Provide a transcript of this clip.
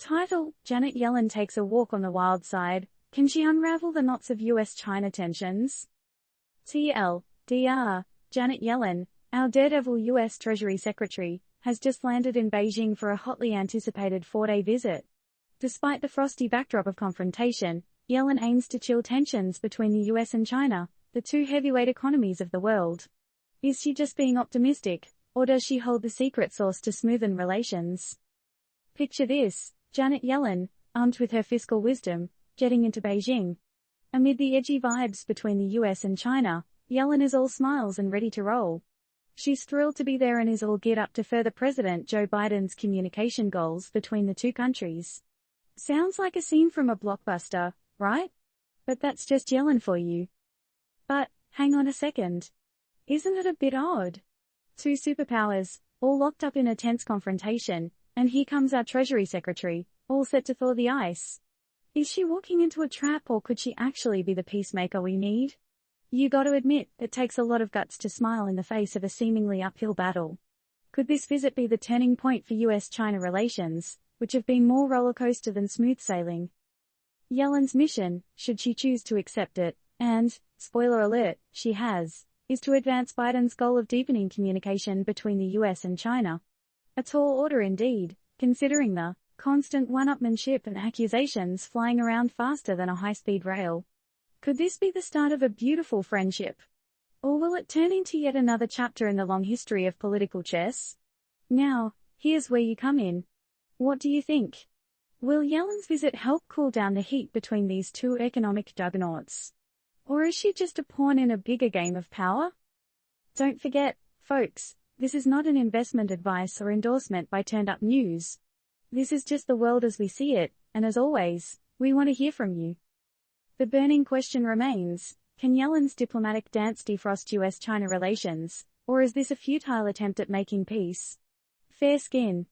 Title: Janet Yellen takes a walk on the wild side. Can she unravel the knots of U.S.-China tensions? TLDR, Janet Yellen, our daredevil U.S. Treasury Secretary, has just landed in Beijing for a hotly anticipated 4-day visit. Despite the frosty backdrop of confrontation, Yellen aims to chill tensions between the U.S. and China, the two heavyweight economies of the world. Is she just being optimistic, or does she hold the secret sauce to smoothen relations? Picture this: Janet Yellen, armed with her fiscal wisdom, jetting into Beijing. Amid the edgy vibes between the US and China, Yellen is all smiles and ready to roll. She's thrilled to be there and is all geared up to further President Joe Biden's communication goals between the two countries. Sounds like a scene from a blockbuster, right? But that's just Yellen for you. But, hang on a second. Isn't it a bit odd? Two superpowers, all locked up in a tense confrontation, and here comes our Treasury Secretary, all set to thaw the ice. Is she walking into a trap, or could she actually be the peacemaker we need? You gotta admit, it takes a lot of guts to smile in the face of a seemingly uphill battle. Could this visit be the turning point for US-China relations, which have been more rollercoaster than smooth sailing? Yellen's mission, should she choose to accept it, and, spoiler alert, she has, is to advance Biden's goal of deepening communication between the US and China. A tall order indeed, considering the constant one-upmanship and accusations flying around faster than a high-speed rail. Could this be the start of a beautiful friendship? Or will it turn into yet another chapter in the long history of political chess? Now, here's where you come in. What do you think? Will Yellen's visit help cool down the heat between these two economic juggernauts? Or is she just a pawn in a bigger game of power? Don't forget, folks, this is not an investment advice or endorsement by Turned Up News. This is just the world as we see it, and as always, we want to hear from you. The burning question remains, can Yellen's diplomatic dance defrost US-China relations, or is this a futile attempt at making peace? Fair skin.